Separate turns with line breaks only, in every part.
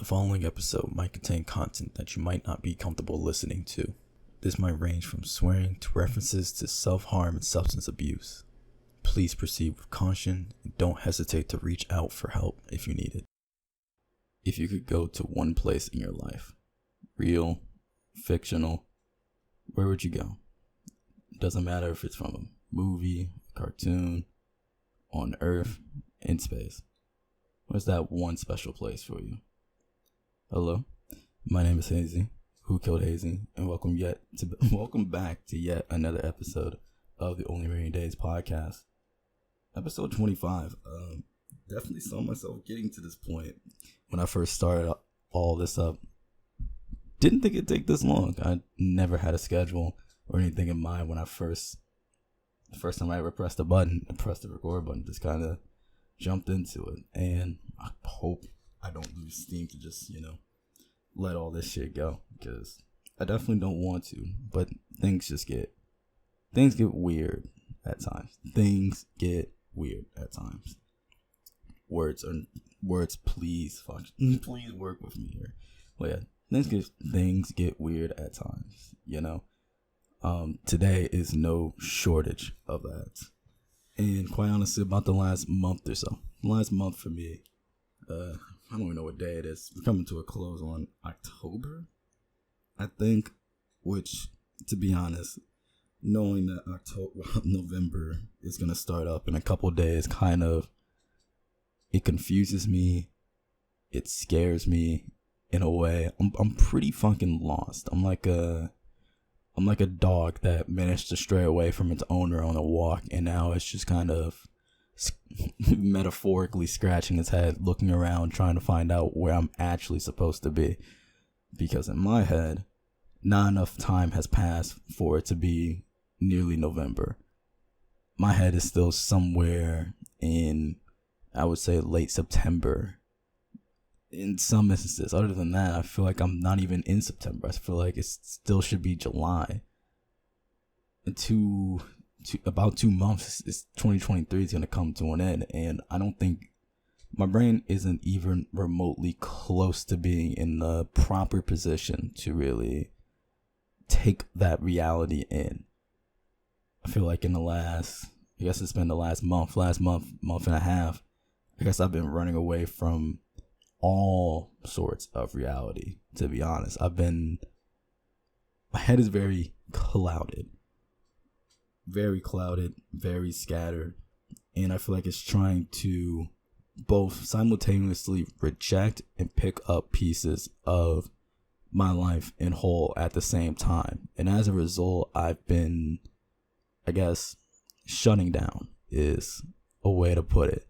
The following episode might contain content that you might not be comfortable listening to. This might range from swearing to references to self-harm and substance abuse. Please proceed with caution and don't hesitate to reach out for help if you need it. If you could go to one place in your life, real, fictional, where would you go? It doesn't matter if it's from a movie, a cartoon, on Earth, in space. What's that one special place for you? Hello, my name is Hazy, Who Killed Hazy, and welcome back to yet another episode of the Only Rainy Days podcast. Episode 25. Definitely saw myself getting to this point when I first started all this up. Didn't think it'd take this long. I never had a schedule or anything in mind when the first time I ever pressed the record button, just kind of jumped into it. And I hope I don't lose steam to just, let all this shit go, because I definitely don't want to, but things get weird at times. Words, please work with me here. But yeah, things get weird at times, Today is no shortage of that. And quite honestly, about the last month or so, for me, I don't even know what day it is. We're coming to a close on October, I think, which, to be honest, knowing that November is going to start up in a couple of days, it confuses me. It scares me in a way. I'm pretty fucking lost. I'm like a dog that managed to stray away from its owner on a walk, and now it's just kind of metaphorically scratching its head, looking around, trying to find out where I'm actually supposed to be. Because in my head, not enough time has passed for it to be nearly November. My head is still somewhere in, I would say, late September. In some instances, other than that, I feel like I'm not even in September. I feel like it still should be July. And about 2 months, 2023 is going to come to an end, and I don't think my brain isn't even remotely close to being in the proper position to really take that reality in. I feel like it's been the last month and a half, I guess I've been running away from all sorts of reality, to be honest. My head is very clouded, very scattered, and I feel like it's trying to both simultaneously reject and pick up pieces of my life in whole at the same time. And as a result, I've been, I guess, shutting down is a way to put it.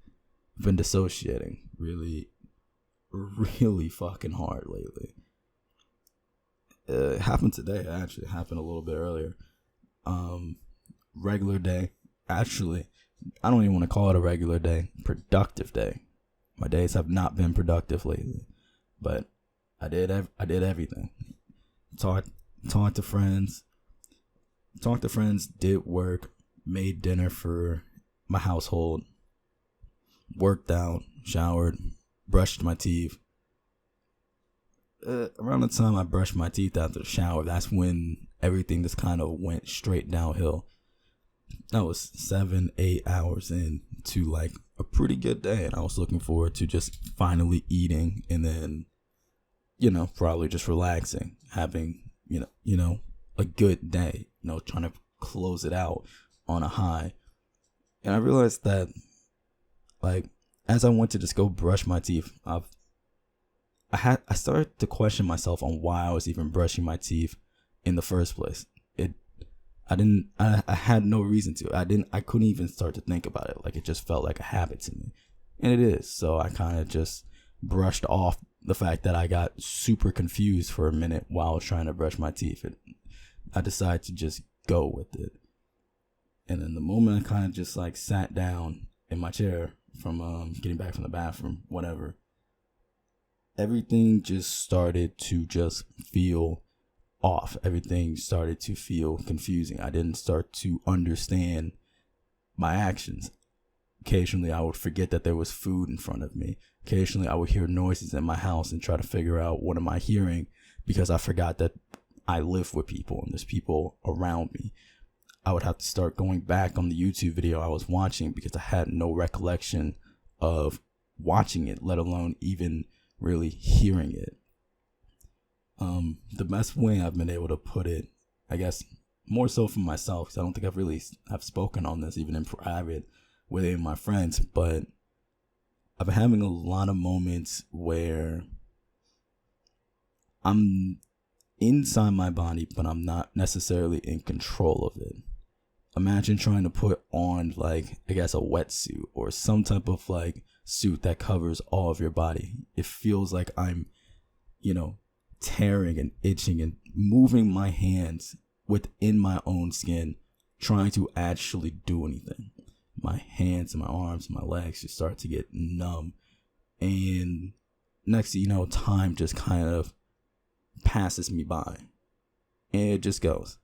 I've been dissociating really fucking hard lately. It happened today. Actually, it happened a little bit earlier. Regular day. Actually, I don't even want to call it a regular day. Productive day. My days have not been productive lately, but I did everything. Talked to friends. Did work. Made dinner for my household. Worked out. Showered. Brushed my teeth. Around the time I brushed my teeth after the shower, that's when everything just kind of went straight downhill. That was 7-8 hours into like a pretty good day, and I was looking forward to just finally eating and then, probably just relaxing, having, a good day, trying to close it out on a high. And I realized that, like, as I went to just go brush my teeth, I started to question myself on why I was even brushing my teeth in the first place. I had no reason to. I couldn't even start to think about it. Like, it just felt like a habit to me. And it is. So I kind of just brushed off the fact that I got super confused for a minute while I was trying to brush my teeth. I decided to just go with it. And then the moment I kind of just like sat down in my chair from getting back from the bathroom, whatever, everything just started to just feel off. Everything started to feel confusing. I didn't start to understand my actions. Occasionally, I would forget that there was food in front of me. Occasionally, I would hear noises in my house and try to figure out what am I hearing, because I forgot that I live with people and there's people around me. I would have to start going back on the YouTube video I was watching because I had no recollection of watching it, let alone even really hearing it. The best way I've been able to put it, I guess, more so for myself, because I don't think I've spoken on this even in private with any of my friends, but I've been having a lot of moments where I'm inside my body, but I'm not necessarily in control of it. Imagine trying to put on, like, I guess, a wetsuit or some type of like suit that covers all of your body. It feels like I'm, tearing and itching and moving my hands within my own skin, trying to actually do anything. My hands and my arms and my legs just start to get numb. And next thing you know, time just kind of passes me by. And it just goes.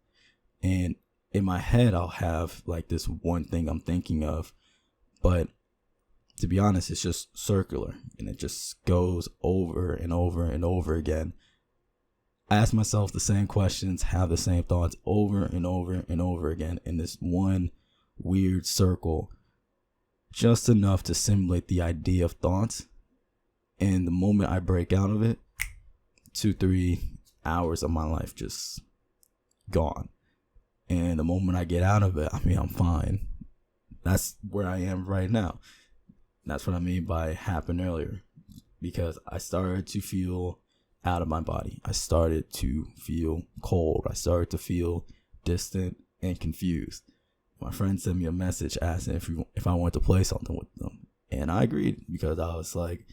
And in my head, I'll have like this one thing I'm thinking of. But to be honest, it's just circular. And it just goes over and over and over again. I ask myself the same questions, have the same thoughts over and over and over again in this one weird circle, just enough to simulate the idea of thoughts. And the moment I break out of it, 2-3 hours of my life just gone. And the moment I get out of it, I'm fine. That's where I am right now. That's what I mean by happened earlier, because I started to feel out of my body. I started to feel cold. I started to feel distant and confused. My friend sent me a message asking if I wanted to play something with them. And I agreed, because I was like,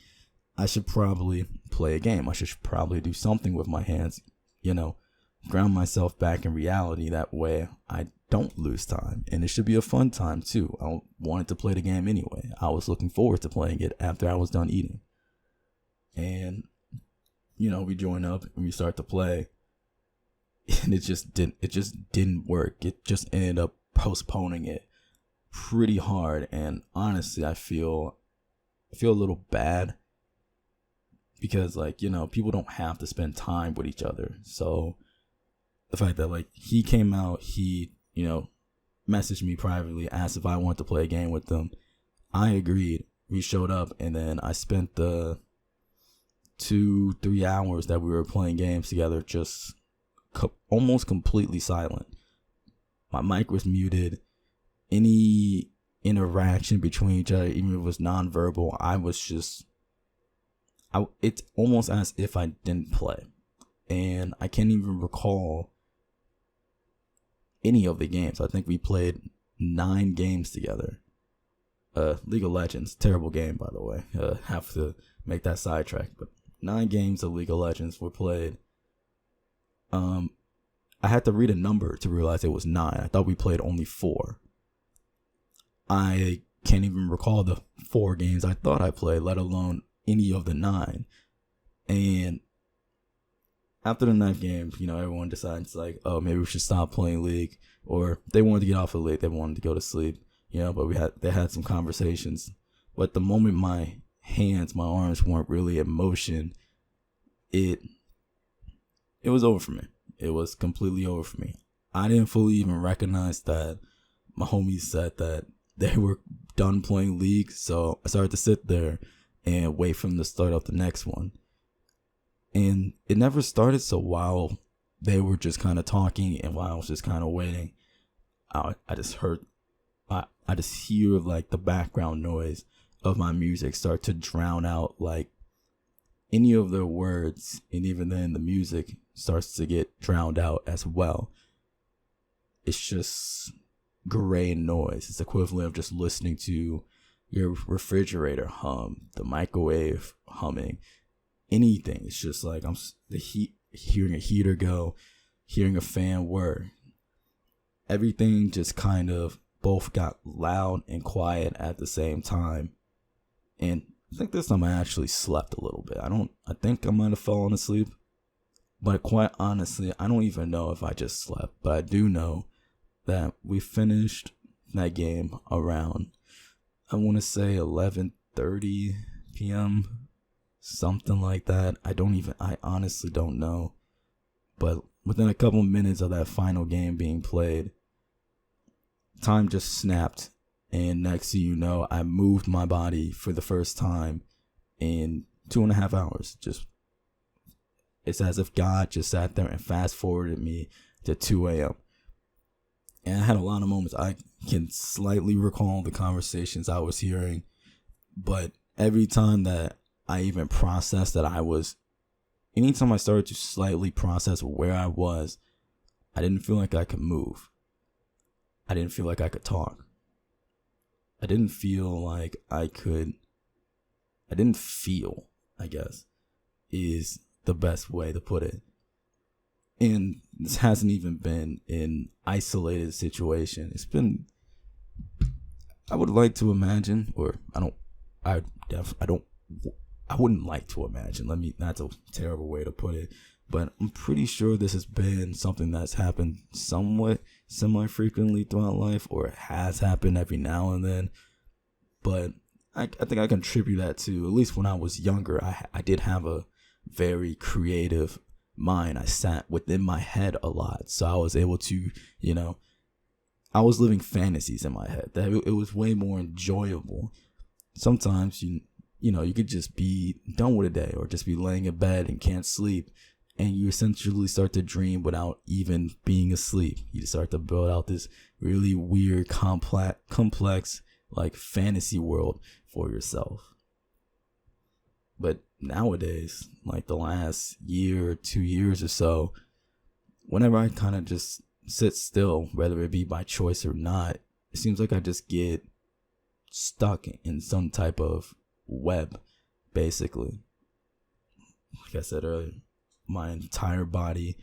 I should probably play a game. I should probably do something with my hands, ground myself back in reality. That way I don't lose time. And it should be a fun time too. I wanted to play the game anyway. I was looking forward to playing it after I was done eating. And, we join up and we start to play. And it just didn't work. It just ended up postponing it pretty hard. And honestly, I feel a little bad, because people don't have to spend time with each other. So the fact that he came out, he messaged me privately, asked if I wanted to play a game with them. I agreed. We showed up, and then I spent the 2-3 hours that we were playing games together just almost completely silent. My mic was muted. Any interaction between each other, even if it was nonverbal, it's almost as if I didn't play. And I can't even recall any of the games. I think we played 9 games together. League of Legends, terrible game, by the way. Have to make that sidetrack. But 9 games of League of Legends were played. I had to read a number to realize it was 9. I thought we played only 4. I can't even recall the 4 games I thought I played, let alone any of the 9. And after the 9th game, everyone decides maybe we should stop playing League, or they wanted to get off of League, they wanted to go to sleep, but they had some conversations. But the moment my hands, my arms weren't really in motion, it was over for me. It was completely over for me. I didn't fully even recognize that my homies said that they were done playing League, so I started to sit there and wait for them to start up the next one. And it never started, so while they were just kind of talking and while I was just kind of waiting, I just hear the background noise of my music start to drown out any of their words, and even then the music starts to get drowned out as well. It's just gray noise. It's equivalent of just listening to your refrigerator hum, the microwave humming, anything. It's just hearing a heater go, hearing a fan whir. Everything just kind of both got loud and quiet at the same time. And I think this time I actually slept a little bit. I think I might have fallen asleep, but quite honestly, I don't even know if I just slept. But I do know that we finished that game around I want to say 11:30 p.m., something like that. I honestly don't know. But within a couple minutes of that final game being played, time just snapped. And next thing you know, I moved my body for the first time in 2.5 hours. It's as if God just sat there and fast forwarded me to 2 a.m. And I had a lot of moments. I can slightly recall the conversations I was hearing, but every time that I even processed anytime I started to slightly process where I was, I didn't feel like I could move. I didn't feel like I could talk. I didn't feel, I guess, is the best way to put it. And this hasn't even been an isolated situation. It's been, I would like to imagine, or I wouldn't like to imagine. That's a terrible way to put it, but I'm pretty sure this has been something that's happened somewhat semi-frequently throughout life, or it has happened every now and then. But I think I contribute that to, at least when I was younger, I did have a very creative mind. I sat within my head a lot, so I was able to, I was living fantasies in my head. That it was way more enjoyable. Sometimes you could just be done with a day, or just be laying in bed and can't sleep, and you essentially start to dream without even being asleep. You start to build out this really weird, complex like fantasy world for yourself. But nowadays, like the last year or 2 years or so, whenever I kind of just sit still, whether it be by choice or not, it seems like I just get stuck in some type of web, basically. Like I said earlier, my entire body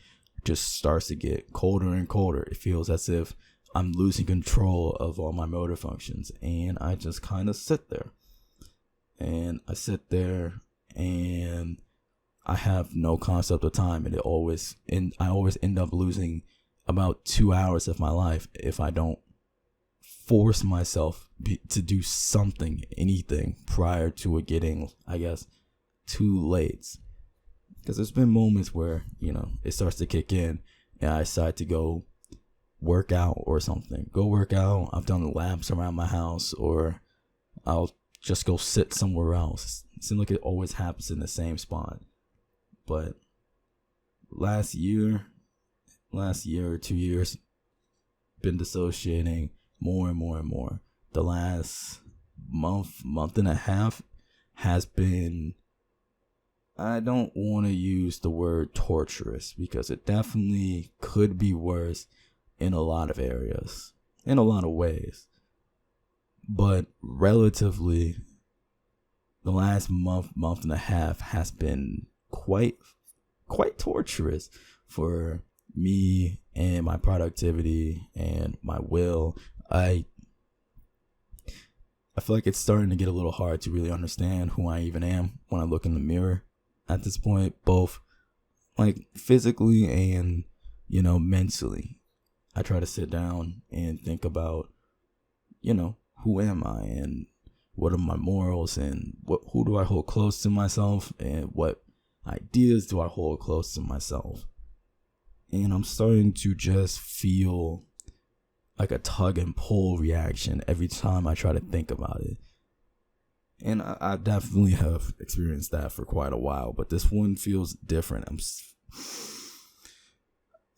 just starts to get colder and colder. It feels as if I'm losing control of all my motor functions, and I just kind of sit there. And I sit there and I have no concept of time, and I always end up losing about 2 hours of my life if I don't force myself to do anything prior to it getting, I guess, too late. Because there's been moments where, it starts to kick in and I decide to go work out or something. Go work out. I've done laps around my house, or I'll just go sit somewhere else. It seems like it always happens in the same spot. But last year or 2 years, been dissociating more and more and more. The last month and a half has been, I don't want to use the word torturous, because it definitely could be worse in a lot of areas, in a lot of ways. But relatively, the last month and a half has been quite torturous for me and my productivity and my will. I feel like it's starting to get a little hard to really understand who I even am when I look in the mirror at this point, both like physically and, mentally. I try to sit down and think about, who am I, and what are my morals, and who do I hold close to myself, and what ideas do I hold close to myself. And I'm starting to just feel like a tug and pull reaction every time I try to think about it. And I definitely have experienced that for quite a while, but this one feels different.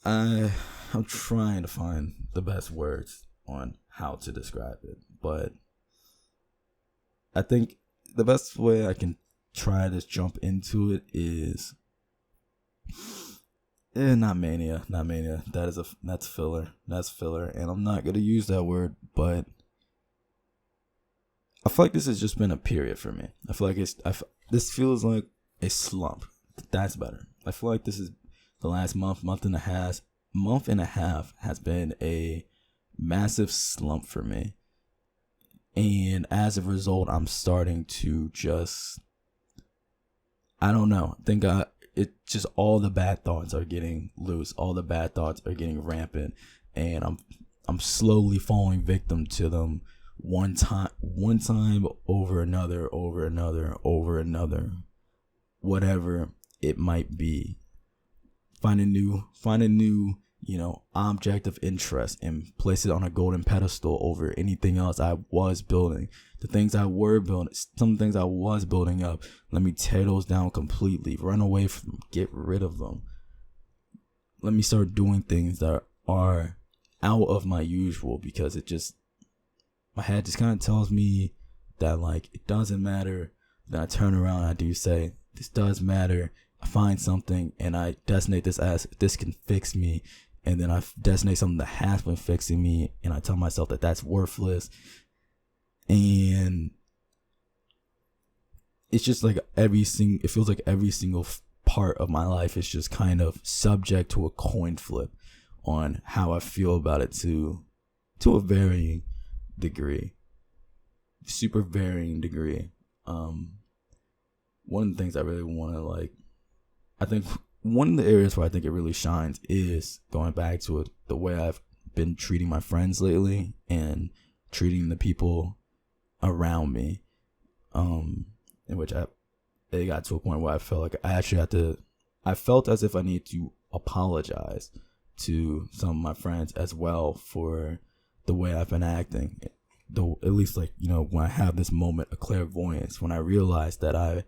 I'm trying to find the best words on how to describe it, but I think the best way I can try to jump into it is not mania. That's filler, and I'm not gonna use that word, but I feel like this has just been a period for me. I feel like this feels like a slump. That's better. I feel like this is the last month and a half has been a massive slump for me. And as a result, I'm starting to just, I don't know. I think all the bad thoughts are getting loose. All the bad thoughts are getting rampant, and I'm slowly falling victim to them one time over another, whatever it might be. Find a new, object of interest and place it on a golden pedestal over anything else I was building. The things I were building, some things I was building up, let me tear those down completely. Run away from them. Get rid of them. Let me start doing things that are out of my usual, because my head just kind of tells me that, like, it doesn't matter. Then I turn around and I do say, this does matter. I find something and I designate this as, this can fix me. And then I designate something that has been fixing me, and I tell myself that that's worthless. And it's just like it feels like every single part of my life is just kind of subject to a coin flip on how I feel about it, to a varying degree, super varying degree. One of the things I really want to, I think one of the areas where I think it really shines is going back to it, the way I've been treating my friends lately and treating the people around me. In which it got to a point where I felt like I felt as if I need to apologize to some of my friends as well for the way I've been acting. Though, at least, when I have this moment of clairvoyance, when I realize that I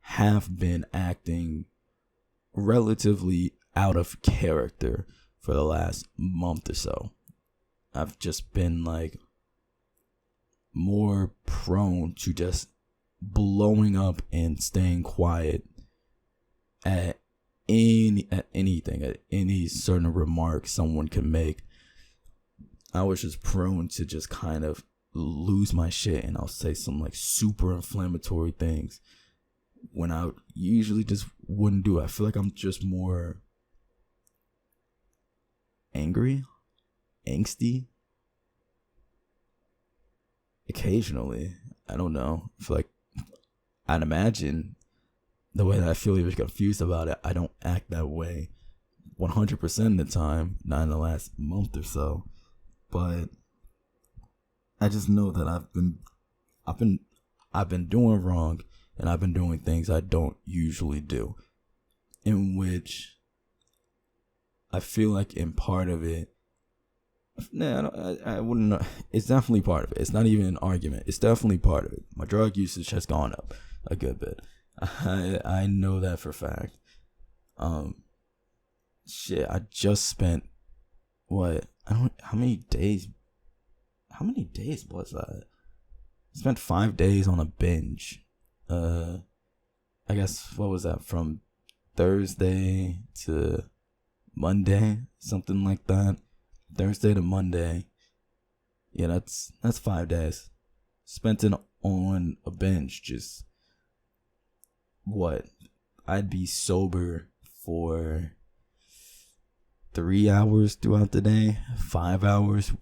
have been acting relatively out of character for the last month or so. I've just been more prone to just blowing up and staying quiet at anything, at any certain remark someone can make. I was just prone to just kind of lose my shit, and I'll say some super inflammatory things when I usually just wouldn't do it. I feel like I'm just more angry, angsty. Occasionally, I don't know. I feel like I'd imagine the way that I feel even confused about it, I don't act that way 100% of the time, not in the last month or so. But I just know that I've been doing wrong, and I've been doing things I don't usually do, in which I feel like in part of it, I wouldn't know. It's definitely part of it. It's not even an argument. It's definitely part of it. My drug usage has gone up a good bit. I know that for a fact. I just spent how many days was that? I spent 5 days on a binge. I guess, what was that, from Thursday to Monday, something like that. Thursday to Monday. Yeah, that's 5 days. Spent it on a binge. Just I'd be sober for 3 hours throughout the day. 5 hours.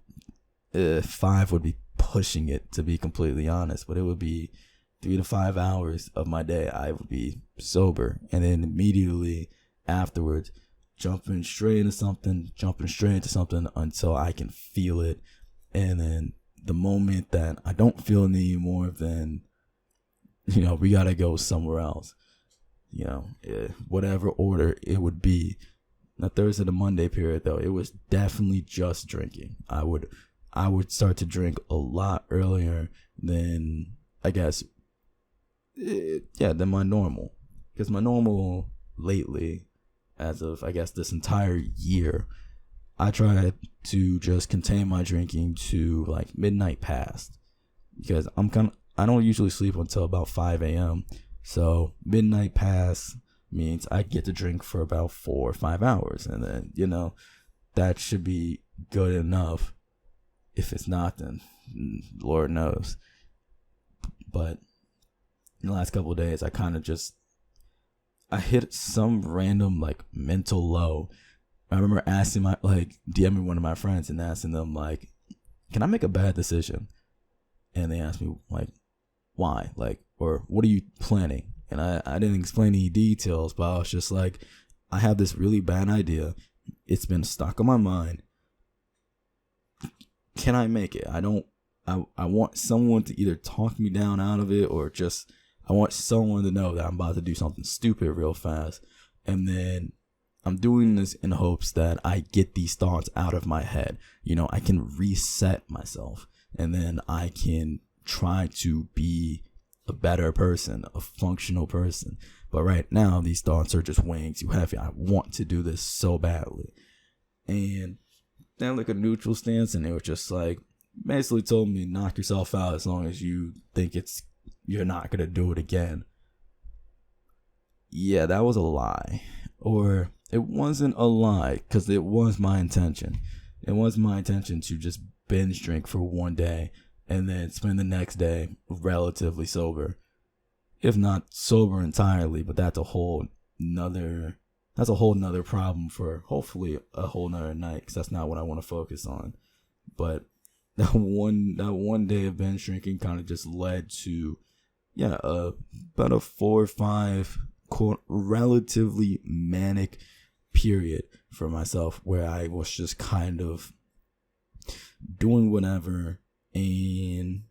5 would be pushing it, to be completely honest, but it would be 3 to 5 hours of my day I would be sober, and then immediately afterwards jumping straight into something until I can feel it. And then the moment that I don't feel it anymore, then we gotta go somewhere else. Whatever order it would be. The Thursday to Monday period, though, it was definitely just drinking. I would start to drink a lot earlier than, I guess, than my normal. Because my normal lately, as of, I guess, this entire year, I try to just contain my drinking to midnight past. Because I don't usually sleep until about 5 a.m. So midnight past means I get to drink for about 4 or 5 hours. And then, that should be good enough. If it's not, then Lord knows. But in the last couple of days, I kind of I hit some random mental low. I remember asking DMing one of my friends and asking them can I make a bad decision? And they asked me why? Or what are you planning? And I didn't explain any details, but I was just I have this really bad idea. It's been stuck on my mind. Can I make it? I don't I want someone to either talk me down out of it, or just I want someone to know that I'm about to do something stupid real fast. And then I'm doing this in hopes that I get these thoughts out of my head. I can reset myself, and then I can try to be a better person, a functional person. But right now, these thoughts are just weighing too heavy. I want to do this so badly. And they had like a neutral stance, and they were just like, basically told me, knock yourself out as long as you think you're not going to do it again. Yeah, that was a lie. Or it wasn't a lie, because it was my intention. It was my intention to just binge drink for one day and then spend the next day relatively sober. If not sober entirely, but that's a whole nother problem for hopefully a whole nother night, because that's not what I want to focus on. But that one day of binge drinking kind of just led to about a 4 or 5 quote relatively manic period for myself, where I was just kind of doing whatever and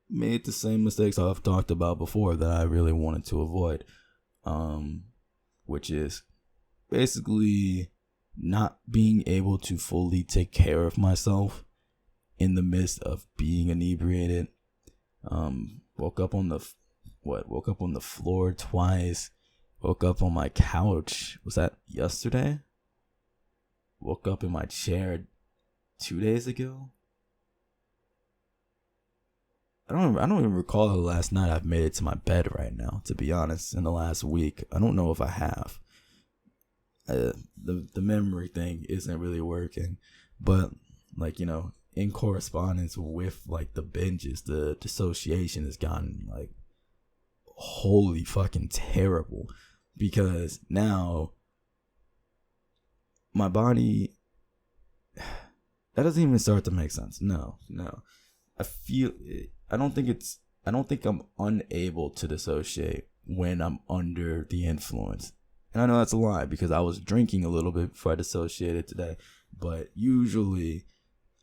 made the same mistakes I've talked about before that I really wanted to avoid, which is basically not being able to fully take care of myself in the midst of being inebriated. Woke up on the floor twice. Woke up on my couch. Was that yesterday? Woke up in my chair 2 days ago. I don't even recall the last night I've made it to my bed right now, to be honest, in the last week. I don't know if I have. The memory thing isn't really working. But, in correspondence with, the binges, the dissociation has gotten, wholly fucking terrible. Because now, my body, that doesn't even start to make sense. No. I don't think I'm unable to dissociate when I'm under the influence. And I know that's a lie, because I was drinking a little bit before I dissociated today. But usually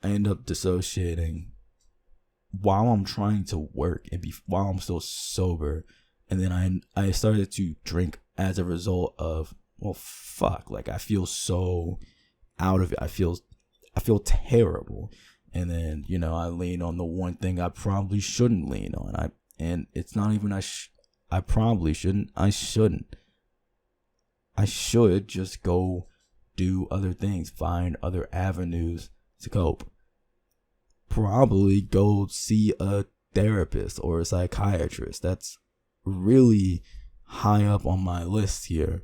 I end up dissociating while I'm trying to work and while I'm still sober. And then I started to drink as a result of, I feel so out of it. I feel terrible. And then, I lean on the one thing I probably shouldn't lean on. And it's not even I probably shouldn't. I shouldn't. I should just go do other things, find other avenues to cope. Probably go see a therapist or a psychiatrist. That's really high up on my list here,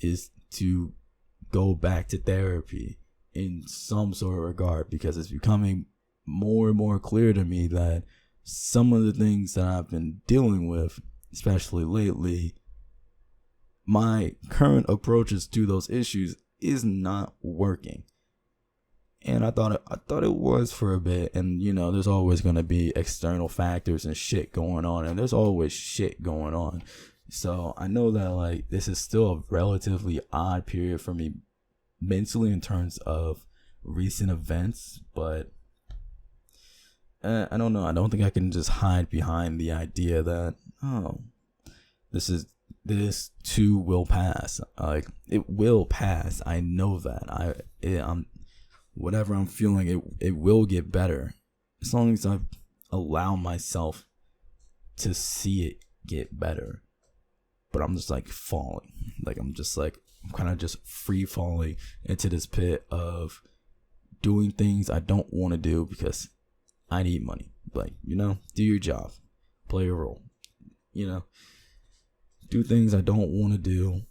is to go back to therapy in some sort of regard, because it's becoming more and more clear to me that some of the things that I've been dealing with, especially lately, my current approaches to those issues is not working. And I thought it was for a bit. And, there's always going to be external factors and shit going on. And there's always shit going on. So I know that, this is still a relatively odd period for me mentally in terms of recent events. But I don't know. I don't think I can just hide behind the idea that, this too will pass. It will pass. I know that. I'm whatever I'm feeling, it will get better, as long as I allow myself to see it get better. But I'm just falling. I'm kind of just free falling into this pit of doing things I don't want to do because I need money. Do your job, play your role, do things I don't want to do.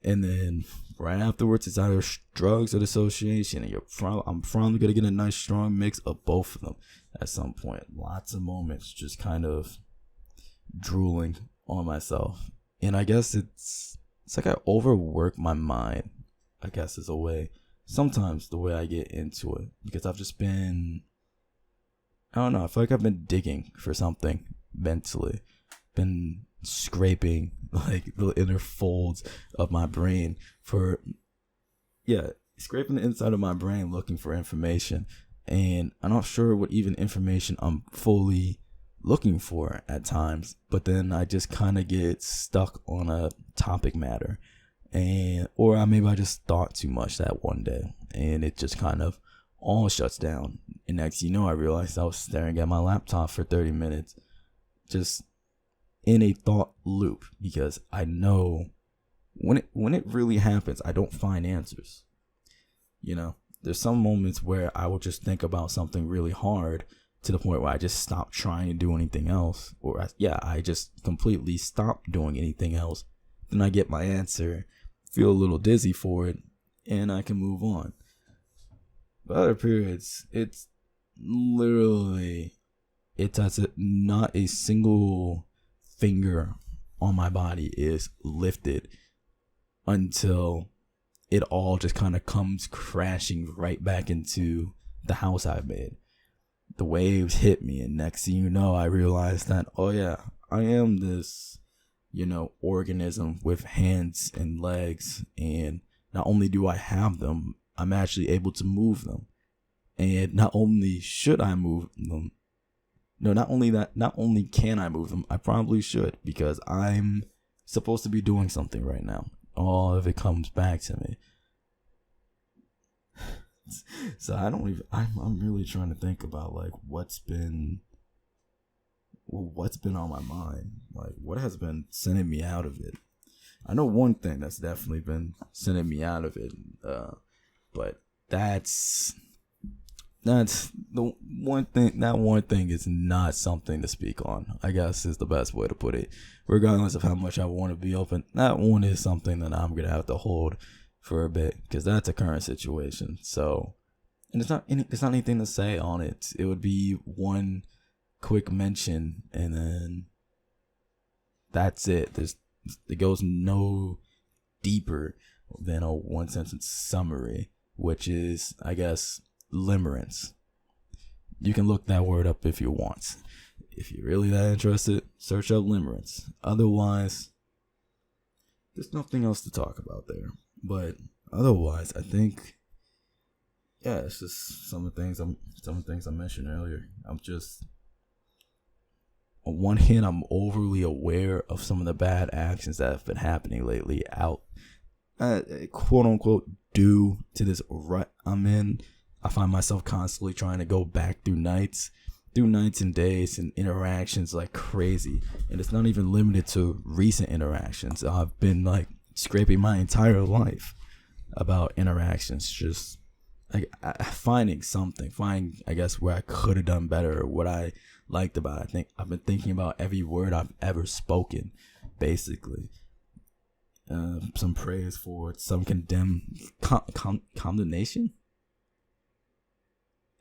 And then right afterwards, it's either drugs or dissociation. And I'm probably going to get a nice strong mix of both of them at some point. Lots of moments just kind of drooling on myself. And I guess it's like I overwork my mind, I guess is a way. Sometimes the way I get into it. Because I've just been, I don't know, I feel like I've been digging for something mentally. Been scraping the inner folds of my brain scraping the inside of my brain looking for information. and I'm not sure what even information I'm fully looking for at times, but then I just kind of get stuck on a topic matter, or maybe I just thought too much that one day, and it just kind of all shuts down. And next you know, I realized I was staring at my laptop for 30 minutes, just in a thought loop, because I know when it really happens, I don't find answers. There's some moments where I will just think about something really hard to the point where I just stop trying to do anything else, or I just completely stop doing anything else. Then I get my answer, feel a little dizzy for it, and I can move on. But other periods, it's literally, not a single finger on my body is lifted until it all just kind of comes crashing right back into the house I've made. The waves hit me, and next thing you know, I realized that, oh yeah, I am this, organism with hands and legs, and not only do I have them, I'm actually able to move them. And not only should I move them, not only can I move them, I probably should, because I'm supposed to be doing something right now. All of it comes back to me. So I'm really trying to think about like what's been on my mind, like what has been sending me out of it. I know one thing that's definitely been sending me out of it, but that's the one thing. That one thing is not something to speak on, I guess, is the best way to put it. Regardless of how much I want to be open, that one is something that I'm gonna have to hold for a bit, because that's a current situation. So, and it's not anything to say on it. It would be one quick mention, and then that's it. It goes no deeper than a one sentence summary, which is, I guess, limerence. You can look that word up if you want. If you're really that interested, search up limerence. Otherwise, there's nothing else to talk about there. But otherwise, I think, it's just some of the things I mentioned earlier. I'm just, on one hand, I'm overly aware of some of the bad actions that have been happening lately out, quote unquote, due to this rut I'm in. I find myself constantly trying to go back through nights and days and interactions like crazy. And it's not even limited to recent interactions. I've been like scraping my entire life about interactions, just like finding, I guess, where I could have done better, or what I liked about it. I think I've been thinking about every word I've ever spoken, basically. Some praise for it, some condemnation.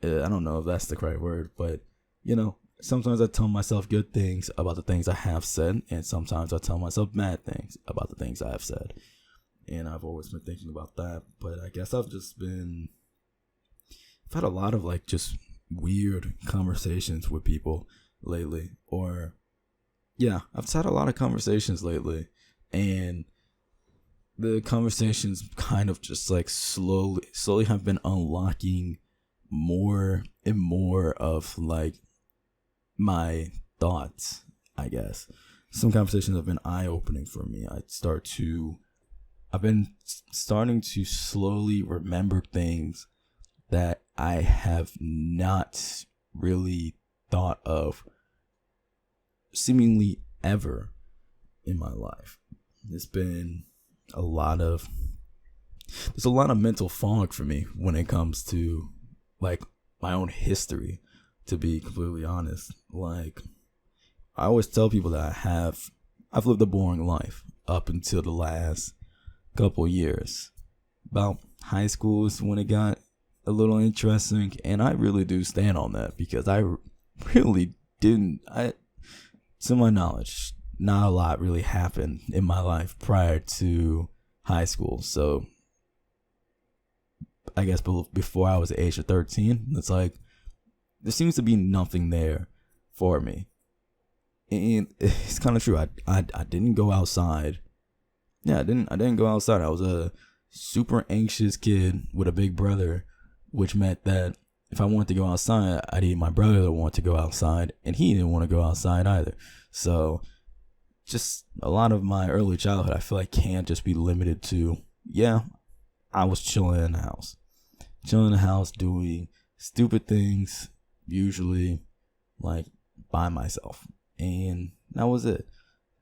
I don't know if that's the correct word, but sometimes I tell myself good things about the things I have said, and sometimes I tell myself bad things about the things I have said. And I've always been thinking about that, but I guess I've had a lot of like just weird conversations with people lately, I've had a lot of conversations lately, and the conversations kind of just like slowly have been unlocking more and more of like my thoughts, I guess. Some conversations have been eye-opening for me. I've been starting to slowly remember things that I have not really thought of seemingly ever in my life. There's a lot of mental fog for me when it comes to like my own history, to be completely honest. Like, I always tell people that I've lived a boring life up until the last couple years. About high school is when it got a little interesting, and I really do stand on that, because I really didn't, to my knowledge, not a lot really happened in my life prior to high school. So I guess before I was the age of 13, it's like there seems to be nothing there for me. And it's kind of true. I didn't go outside. Yeah, I didn't go outside. I was a super anxious kid with a big brother, which meant that if I wanted to go outside, I needed my brother to want to go outside, and he didn't want to go outside either. So just a lot of my early childhood, I feel like can't just be limited to, yeah, I was chilling in the house. Chilling in the house doing stupid things, usually like by myself. And that was it.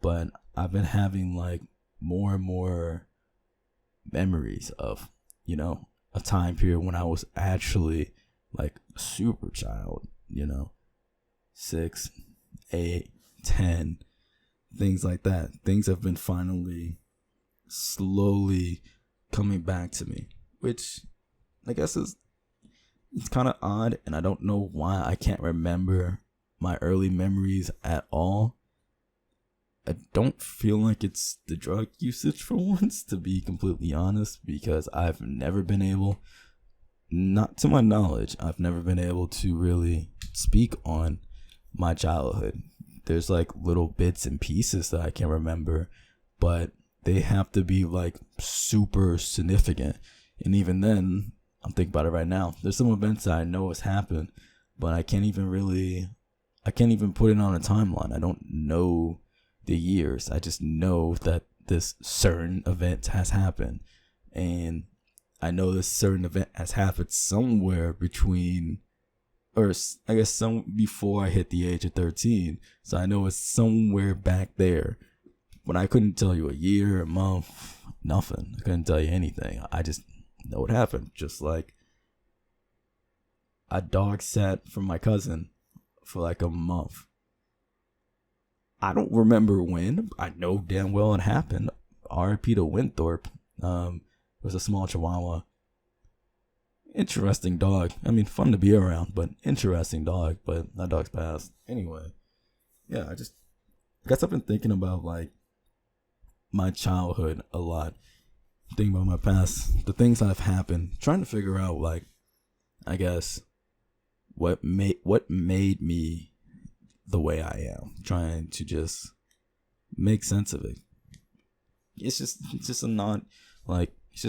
But I've been having like more and more memories of, a time period when I was actually like a super child, 6, 8, 10, things like that. Things have been finally slowly coming back to me, which I guess it's kind of odd, and I don't know why I can't remember my early memories at all. I don't feel like it's the drug usage for once, to be completely honest, because I've never been able, not to my knowledge, I've never been able to really speak on my childhood. There's like little bits and pieces that I can remember, but they have to be like super significant. And even then, I'm thinking about it right now, there's some events that I know has happened, but I can't even put it on a timeline. I don't know the years. I just know that this certain event has happened, and I know this certain event has happened somewhere between, or I guess some before I hit the age of 13. So I know it's somewhere back there, but I couldn't tell you a year, a month, nothing. I couldn't tell you anything. I just know it happened. Just like a dog sat from my cousin for like a month. I don't remember when. I know damn well it happened. R.I.P. to Winthorpe. It was a small Chihuahua. Interesting dog. I mean, fun to be around, but interesting dog. But that dog's passed. Anyway, yeah, I guess I've been thinking about like my childhood a lot. Thinking about my past, the things that have happened, trying to figure out like, I guess, what made me the way I am, trying to just make sense of it. It's just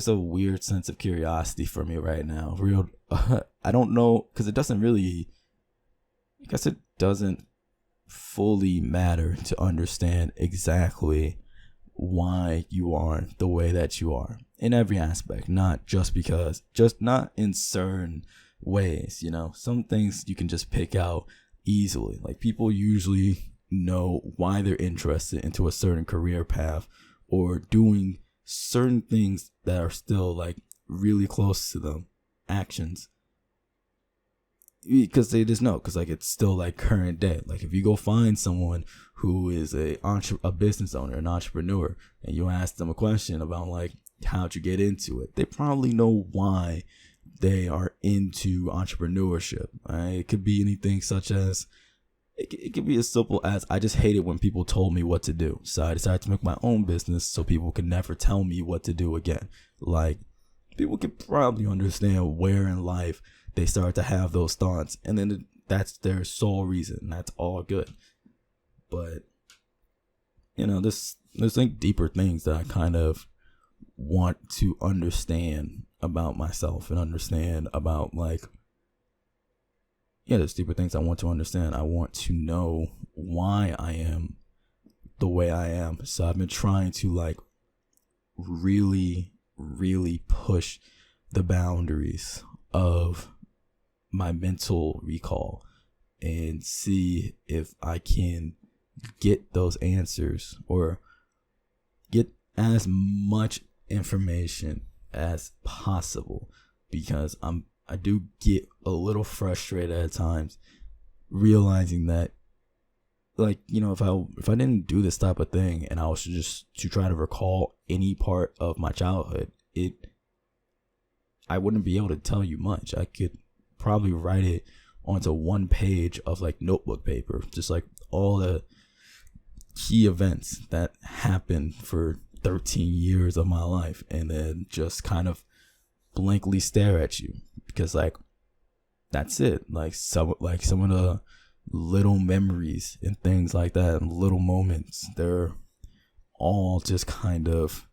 a weird sense of curiosity for me right now. I don't know, because it doesn't fully matter to understand exactly why you are the way that you are in every aspect, not in certain ways. Some things you can just pick out easily. Like, people usually know why they're interested into a certain career path or doing certain things that are still like really close to them, actions, because they just know, because like it's still like current day. Like, if you go find someone who is a business owner, an entrepreneur, and you ask them a question about like how'd you get into it, they probably know why they are into entrepreneurship. Right? It could be anything such as, it could be as simple as, I just hated when people told me what to do, so I decided to make my own business so people could never tell me what to do again. Like, people could probably understand where in life they start to have those thoughts, and then that's their sole reason. That's all good. But there's like deeper things that I kind of want to understand about myself, and understand about like, there's deeper things I want to understand. I want to know why I am the way I am. So I've been trying to like really, really push the boundaries of my mental recall and see if I can get those answers, or get as much information as possible, because I do get a little frustrated at times, realizing that, like, if I didn't do this type of thing and I was just to try to recall any part of my childhood, I wouldn't be able to tell you much. I could probably write it onto one page of like notebook paper, just like all the key events that happened for 13 years of my life, and then just kind of blankly stare at you, because like that's it. Like some of the little memories and things like that, and little moments, they're all just kind of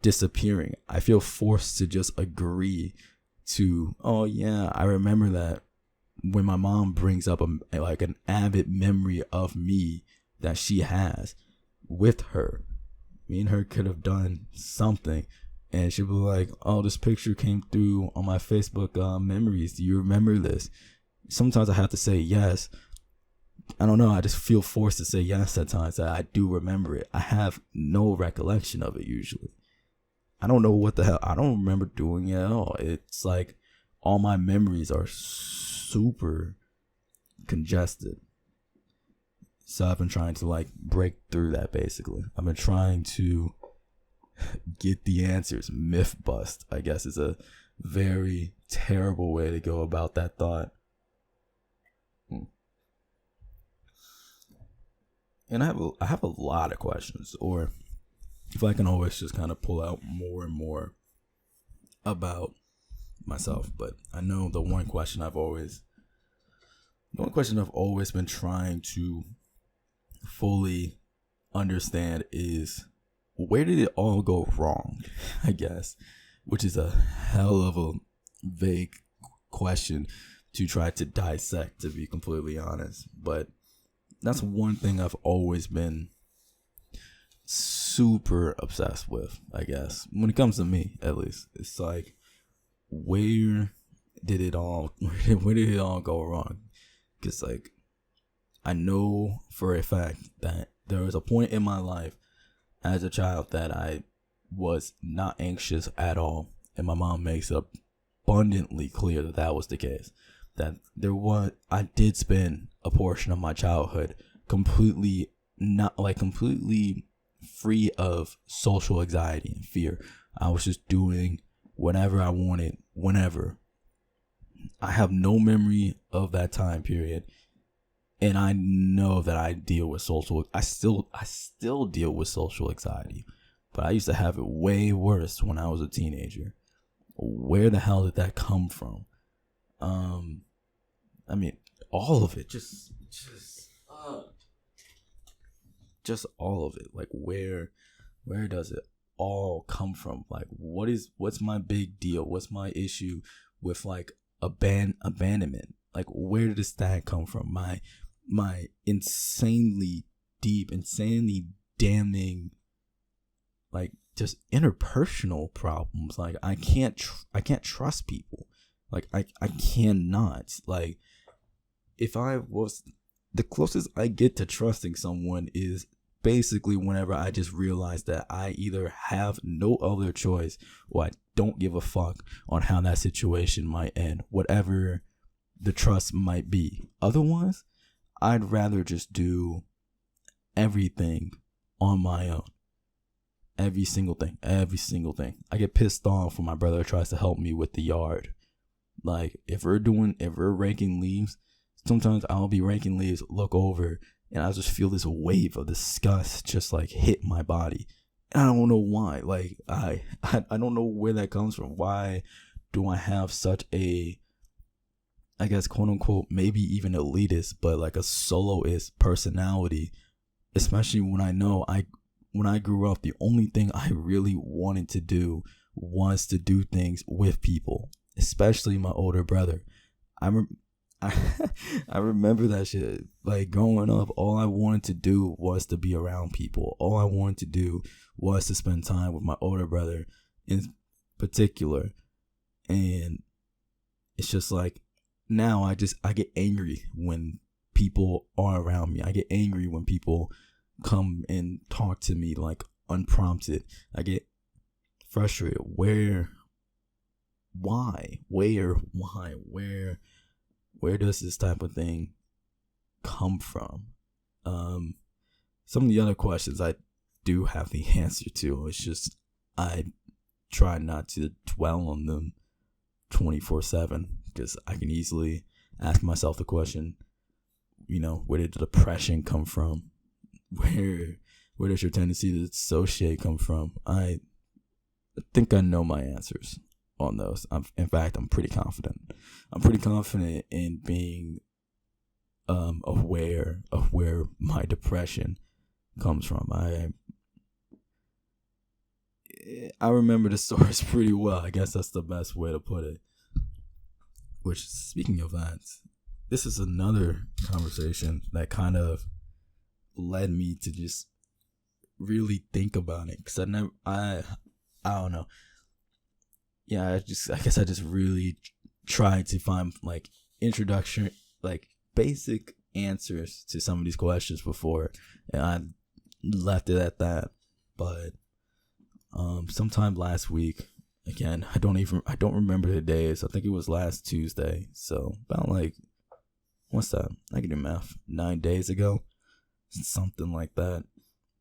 disappearing. I feel forced to just agree to, oh yeah, I remember that, when my mom brings up like an avid memory of me that she has with her, me and her could have done something, and she'll be like, "Oh, this picture came through on my Facebook memories. Do you remember this?" Sometimes I have to say yes. I don't know. I just feel forced to say yes at times. That I do remember it. I have no recollection of it usually. I don't know what the hell. I don't remember doing it at all. It's like all my memories are super congested. So I've been trying to like break through that basically. I've been trying to get the answers. Myth bust, I guess, is a very terrible way to go about that thought. And I have a lot of questions, or if I can always just kind of pull out more and more about myself. But I know the one question I've always been trying to fully understand is, where did it all go wrong? I guess, which is a hell of a vague question to try to dissect, to be completely honest. But that's one thing I've always been super obsessed with, I guess, when it comes to me, at least. It's like, where did it all go wrong? Because like, I know for a fact that there was a point in my life as a child that I was not anxious at all, and my mom makes it abundantly clear that that was the case. That I did spend a portion of my childhood completely free of social anxiety and fear. I was just doing whatever I wanted, whenever. I have no memory of that time period, and I know that I still deal with social anxiety, but I used to have it way worse when I was a teenager. Where the hell did that come from? I mean, all of it, just all of it. Like, where does it all come from? Like, what's my big deal? What's my issue with like abandonment? Like, where does that come from? My insanely deep, insanely damning, like, just interpersonal problems. Like, I can't trust people. Like, I cannot. Like, if I was, the closest I get to trusting someone is basically whenever I just realize that I either have no other choice, or I don't give a fuck on how that situation might end, whatever the trust might be. Otherwise, I'd rather just do everything on my own. Every single thing. I get pissed off when my brother tries to help me with the yard. Like, if we're raking leaves, sometimes I'll be raking leaves, look over, and I'll just feel this wave of disgust just like hit my body. And I don't know why. Like, I don't know where that comes from. Why do I have such a, I guess, quote unquote, maybe even elitist, but like a soloist personality, especially when I know when I grew up, the only thing I really wanted to do was to do things with people, especially my older brother. I remember that shit. Like, growing up, all I wanted to do was to be around people. All I wanted to do was to spend time with my older brother in particular. And it's just like, now I get angry when people are around me. I get angry when people come and talk to me like unprompted. I get frustrated. Where does this type of thing come from? Some of the other questions I do have the answer to. It's just I try not to dwell on them 24/7, because I can easily ask myself the question, where did the depression come from? Where does your tendency to dissociate come from? I think I know my answers on those. In fact, I'm pretty confident. I'm pretty confident in being aware of where my depression comes from. I remember the source pretty well. I guess that's the best way to put it. Which, speaking of that, this is another conversation that kind of led me to just really think about it, because I don't know. Yeah, I guess I just really tried to find like introduction, like basic answers to some of these questions before, and I left it at that. But sometime last week, again, I don't remember the days. I think it was last Tuesday. So about like, what's that? I can do math. 9 days ago, something like that.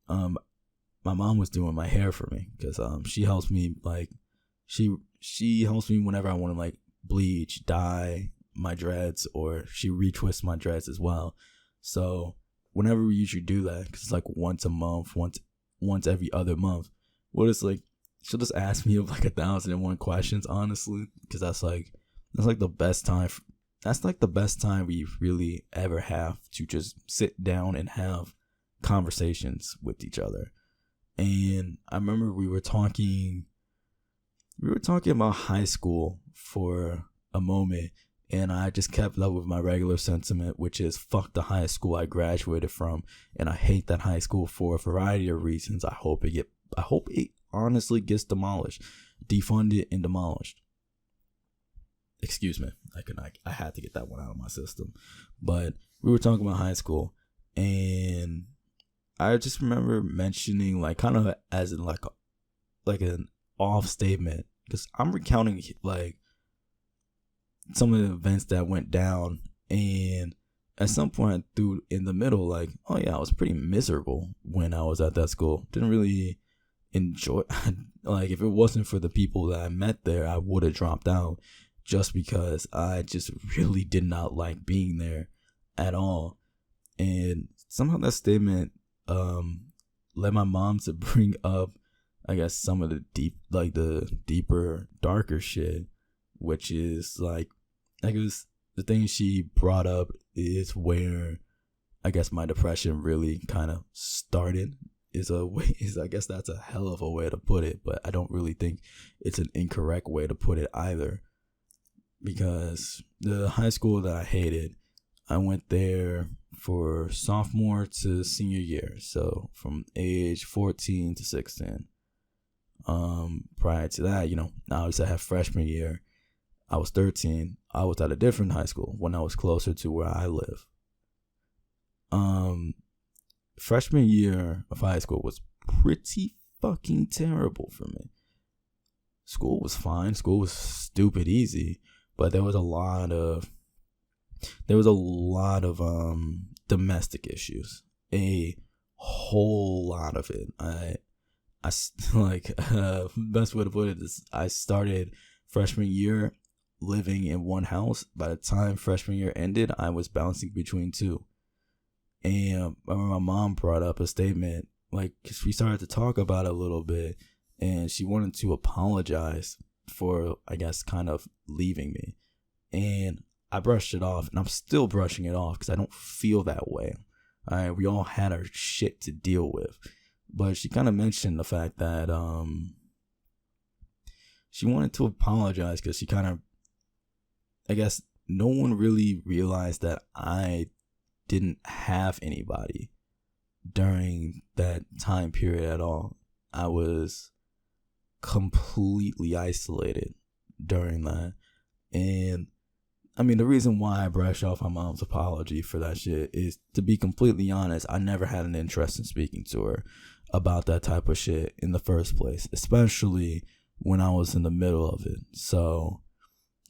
My mom was doing my hair for me, because she helps me, like, she helps me whenever I want to like bleach, dye my dreads, or she retwists my dreads as well. So whenever we usually do that, because it's like once a month, once every other month, what it's like, she'll just ask me of like 1,001 questions, honestly, because that's like the best time. That's like the best time we really ever have to just sit down and have conversations with each other. And I remember we were talking about high school for a moment, and I just kept up with my regular sentiment, which is fuck the high school I graduated from, and I hate that high school for a variety of reasons. I hope it honestly gets demolished, defunded, and demolished. Excuse me, I had to get that one out of my system. But we were talking about high school, and I just remember mentioning, like, kind of as in like an off statement, because I'm recounting like some of the events that went down, and at some point through in the middle, like, oh yeah, I was pretty miserable when I was at that school. Didn't really enjoy like, if it wasn't for the people that I met there, I would have dropped out, just because I just really did not like being there at all. And somehow that statement led my mom to bring up, I guess, some of the deeper, darker shit, which is like, I guess the thing she brought up is where I guess my depression really kind of started. I guess that's a hell of a way to put it, but I don't really think it's an incorrect way to put it either, because the high school that I hated, I went there for sophomore to senior year, so from age 14 to 16. Prior to that, obviously I had freshman year, I was 13. I was at a different high school when I was closer to where I live. Freshman year of high school was pretty fucking terrible for me. School was fine. School was stupid easy, but there was a lot of domestic issues. A whole lot of it. I like, best way to put it is, I started freshman year living in one house. By the time freshman year ended, I was bouncing between two. And I remember my mom brought up a statement, like, cause we started to talk about it a little bit, and she wanted to apologize for, I guess, kind of leaving me. And I brushed it off, and I'm still brushing it off because I don't feel that way. All right, we all had our shit to deal with. But she kind of mentioned the fact that she wanted to apologize because she kind of, I guess, no one really realized that I didn't have anybody during that time period at all. I was completely isolated during that. And I mean, the reason why I brush off my mom's apology for that shit is, to be completely honest, I never had an interest in speaking to her about that type of shit in the first place, especially when I was in the middle of it. So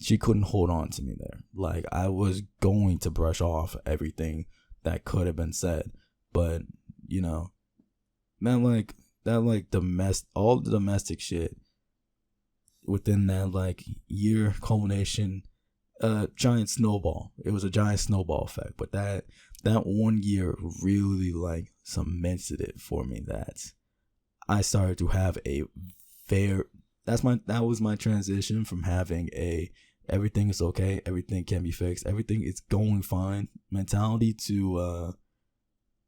she couldn't hold on to me there. Like, I was going to brush off everything that could have been said, but all the domestic shit within that like year culmination, giant snowball. It was a giant snowball effect, but that 1 year really like cemented it for me, that I started to have that was my transition from having a everything is okay, everything can be fixed, everything is going fine mentality to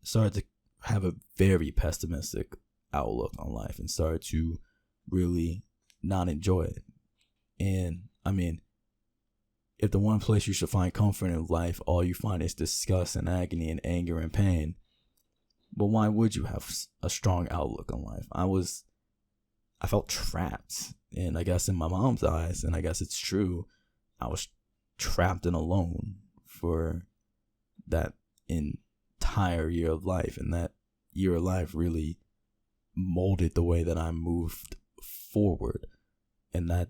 start to have a very pessimistic outlook on life and start to really not enjoy it. And I mean, if the one place you should find comfort in life, all you find is disgust and agony and anger and pain, but why would you have a strong outlook on life? I felt trapped. And I guess in my mom's eyes, and I guess it's true, I was trapped and alone for that entire year of life. And that year of life really molded the way that I moved forward. And that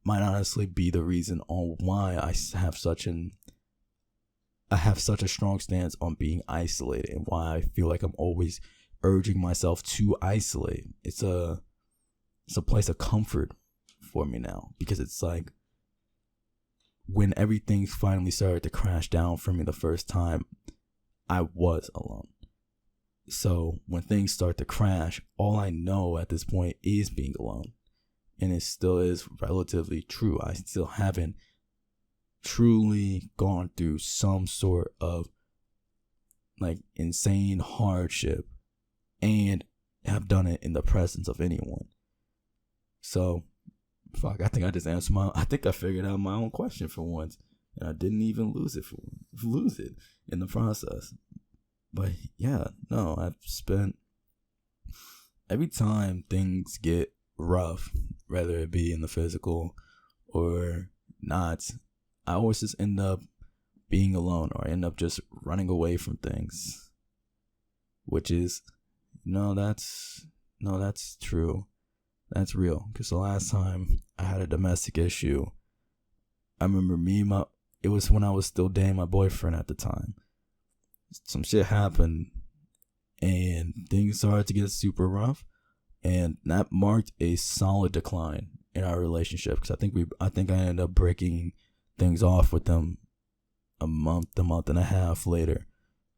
might honestly be the reason on why I have such a strong stance on being isolated, and why I feel like I'm always urging myself to isolate. It's a place of comfort for me now, because it's like when everything finally started to crash down for me the first time, I was alone. So when things start to crash, all I know at this point is being alone. And it still is relatively true. I still haven't truly gone through some sort of like insane hardship and have done it in the presence of anyone. So, fuck, I think I just answered I think I figured out my own question for once. And I didn't even lose it in the process. But yeah, no, I've spent, every time things get rough, whether it be in the physical or not, I always just end up being alone, or I end up just running away from things, which is, that's true. That's real. Because the last time I had a domestic issue, I remember it was when I was still dating my boyfriend at the time. Some shit happened and things started to get super rough, and that marked a solid decline in our relationship, because I think I ended up breaking things off with them a month and a half later,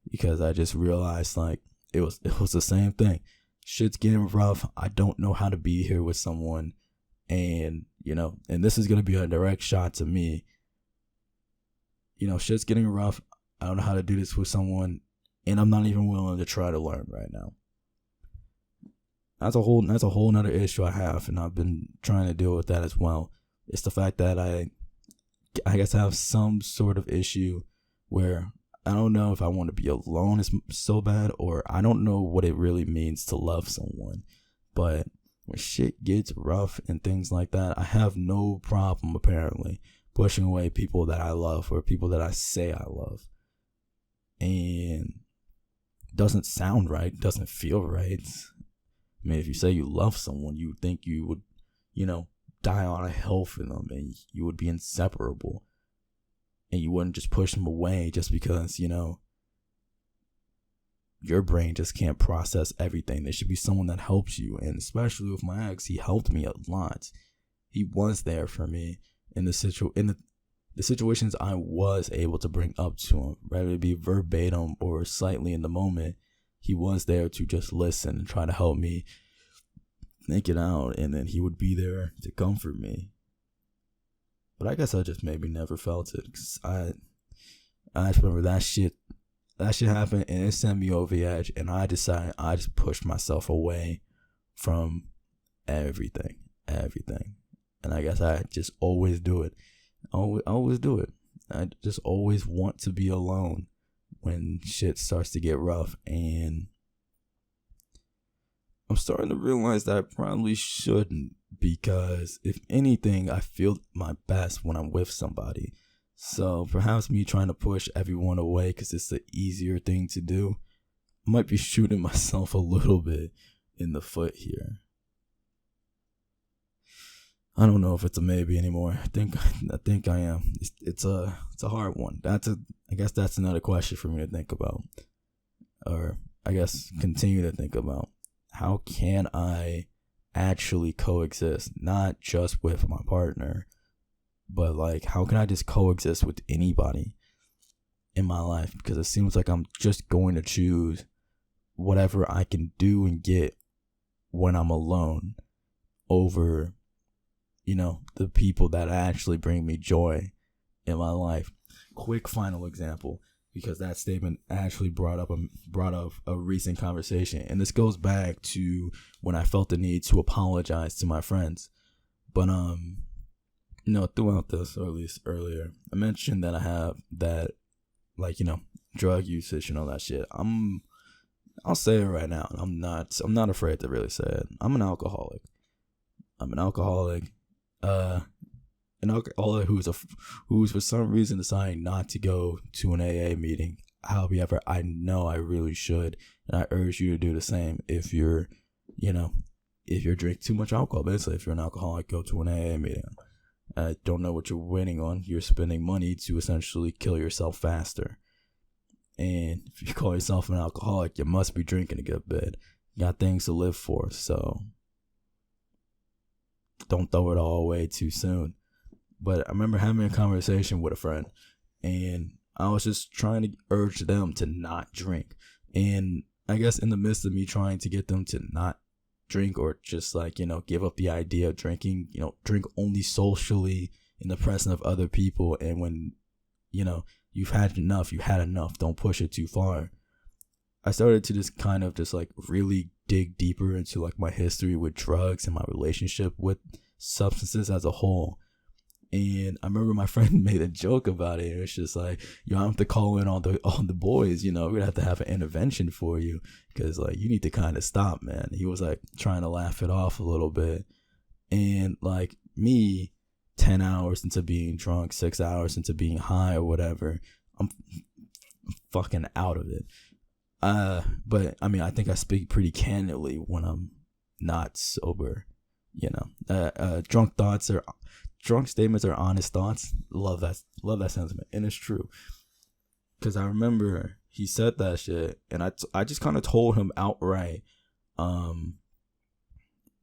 because I just realized like it was the same thing. Shit's getting rough. I don't know how to be here with someone, and and this is gonna be a direct shot to me. Shit's getting rough. I don't know how to do this with someone, and I'm not even willing to try to learn right now. That's a whole nother issue I have, and I've been trying to deal with that as well. It's the fact that I guess I have some sort of issue where I don't know if I want to be alone is so bad, or I don't know what it really means to love someone. But when shit gets rough and things like that, I have no problem apparently pushing away people that I love, or people that I say I love. And doesn't sound right, doesn't feel right. I mean, if you say you love someone, you would think you would, die on a hill for them, and you would be inseparable, and you wouldn't just push them away just because, your brain just can't process everything. There should be someone that helps you. And especially with my ex, he helped me a lot. He was there for me in the situations I was able to bring up to him, whether it be verbatim or slightly in the moment. He was there to just listen and try to help me think it out, and then he would be there to comfort me. But I guess I just maybe never felt it, because I just remember that shit happened, and it sent me over the edge, and I decided I just pushed myself away from everything. And I guess I just always do it. Always do it. I just always want to be alone when shit starts to get rough, and I'm starting to realize that I probably shouldn't, because if anything, I feel my best when I'm with somebody. So perhaps me trying to push everyone away because it's the easier thing to do, I might be shooting myself a little bit in the foot here. I don't know if it's a maybe anymore. I think I am. It's a hard one. I guess that's another question for me to think about, or I guess continue to think about. How can I actually coexist, not just with my partner, but like how can I just coexist with anybody in my life? Because it seems like I'm just going to choose whatever I can do and get when I'm alone over the people that actually bring me joy in my life. Quick final example, because that statement actually brought up a recent conversation, and this goes back to when I felt the need to apologize to my friends. But throughout this, or at least earlier, I mentioned that I have that, like, drug usage and all that shit. I'll say it right now. I'm not afraid to really say it. I'm an alcoholic. I'm an alcoholic. An alcoholic who's for some reason deciding not to go to an AA meeting. However, I know I really should, and I urge you to do the same. If you're drinking too much alcohol, basically, if you're an alcoholic, go to an AA meeting. I don't know what you're waiting on. You're spending money to essentially kill yourself faster. And if you call yourself an alcoholic, you must be drinking a good bit. You got things to live for, so don't throw it all away too soon. But I remember having a conversation with a friend, and I was just trying to urge them to not drink. And I guess in the midst of me trying to get them to not drink, or just give up the idea of drinking, drink only socially in the presence of other people. And when, you've had enough, you had enough. Don't push it too far. I started to just kind of really dig deeper into my history with drugs and my relationship with substances as a whole. And I remember my friend made a joke about it. It was just I have to call in all the boys. We're gonna have to have an intervention for you, because you need to kind of stop, man. He was trying to laugh it off a little bit, and me, 10 hours into being drunk, 6 hours into being high or whatever, I'm fucking out of it. But I mean, I think I speak pretty candidly when I'm not sober. Drunk statements are honest thoughts. Love that sentiment, and it's true. Because I remember he said that shit, and I just kind of told him outright. And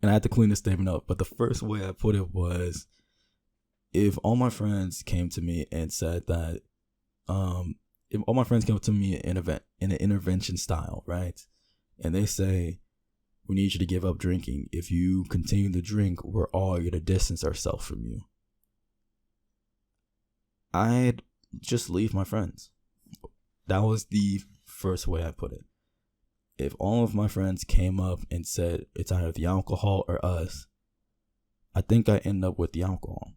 I had to clean the statement up. But the first way I put it was, if all my friends came to me and said that, if all my friends come to me in an intervention style, right, and they say, we need you to give up drinking. If you continue to drink, we're all going to distance ourselves from you. I'd just leave my friends. That was the first way I put it. If all of my friends came up and said it's either the alcohol or us, I think I end up with the alcohol.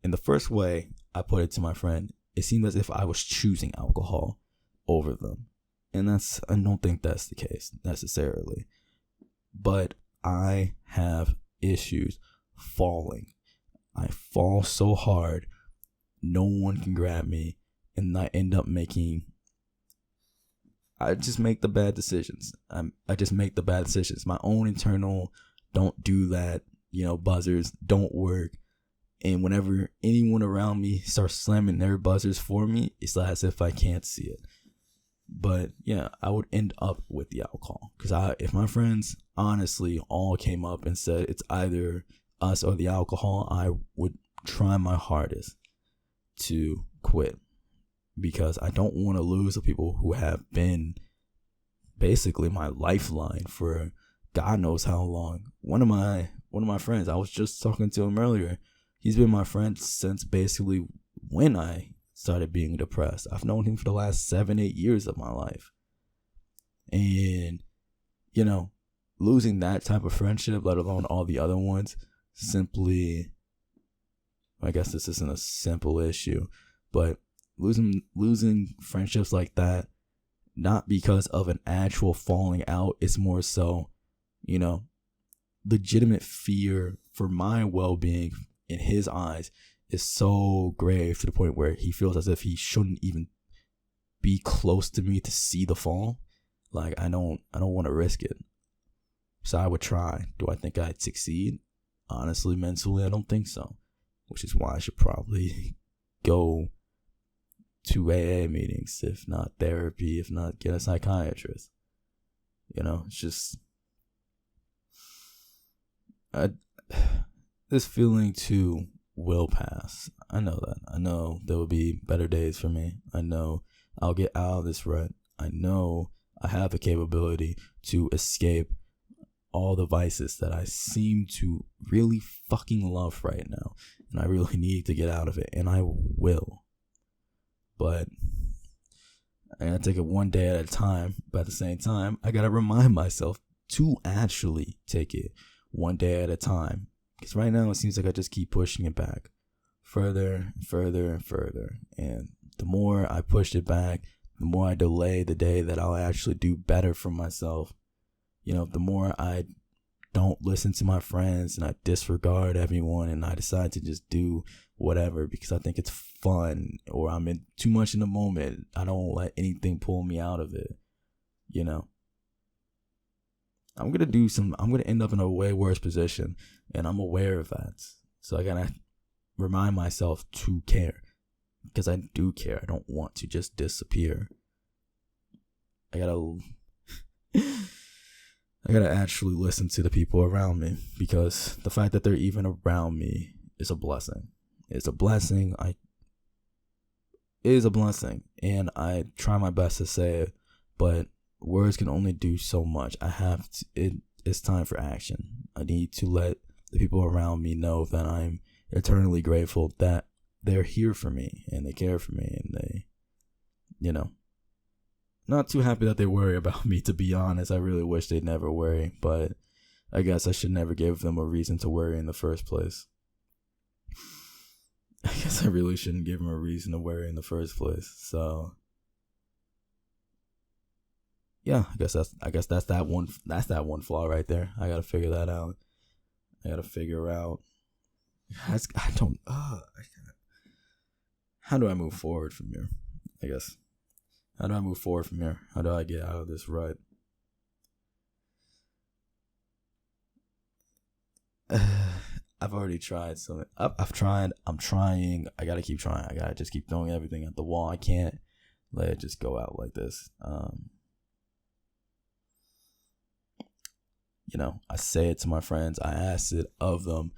In the first way I put it to my friend, it seemed as if I was choosing alcohol over them. And I don't think that's the case necessarily. But I have issues falling. I fall so hard, no one can grab me, and I end up I just make the bad decisions. I just make the bad decisions. My own internal don't do that, buzzers don't work. And whenever anyone around me starts slamming their buzzers for me, it's as if I can't see it. But yeah, I would end up with the alcohol, because if my friends honestly all came up and said it's either us or the alcohol, I would try my hardest to quit, because I don't want to lose the people who have been basically my lifeline for God knows how long. One of my friends, I was just talking to him earlier. He's been my friend since basically when I started being depressed. I've known him for the last 7-8 years of my life. And, losing that type of friendship, let alone all the other ones, simply, I guess this isn't a simple issue, but losing friendships like that, not because of an actual falling out, it's more so, legitimate fear for my well-being in his eyes is so grave to the point where he feels as if he shouldn't even be close to me to see the fall. I don't want to risk it. So I would try. Do I think I'd succeed? Honestly, mentally, I don't think so. Which is why I should probably go to AA meetings, if not therapy, if not get a psychiatrist. It's just this feeling too will pass. I know that. I know there will be better days for me. I know I'll get out of this rut. I know I have the capability to escape all the vices that I seem to really fucking love right now. And I really need to get out of it. And I will. But I gotta take it one day at a time. But at the same time, I gotta remind myself to actually take it one day at a time. Because right now it seems like I just keep pushing it back. further and further and further. And the more I pushed it back, the more I delay the day that I'll actually do better for myself. The more I don't listen to my friends and I disregard everyone and I decide to just do whatever because I think it's fun or I'm in too much in the moment. I don't let anything pull me out of it. I'm going to end up in a way worse position, and I'm aware of that. So I got to remind myself to care, because I do care. I don't want to just disappear. I got to actually listen to the people around me, because the fact that they're even around me is a blessing. It's a blessing. It is a blessing, and I try my best to say it, but words can only do so much. It's time for action. I need to let the people around me know that I'm eternally grateful that they're here for me and they care for me, and they, not too happy that they worry about me, to be honest. I really wish they'd never worry, but I guess I should never give them a reason to worry in the first place. I guess I really shouldn't give them a reason to worry in the first place. So yeah, I guess that's that one flaw right there. I gotta figure that out. How do I move forward from here? I guess. How do I move forward from here? How do I get out of this rut? I've already tried something. I've tried. I'm trying. I gotta keep trying. I gotta just keep throwing everything at the wall. I can't let it just go out like this. I say it to my friends. I ask it of them,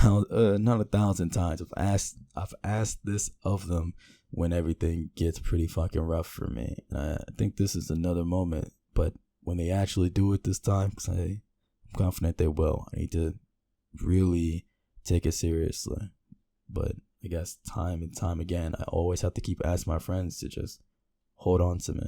not 1,000 times. I've asked this of them when everything gets pretty fucking rough for me. And I think this is another moment. But when they actually do it this time, because I'm confident they will, I need to really take it seriously. But I guess time and time again, I always have to keep asking my friends to just hold on to me.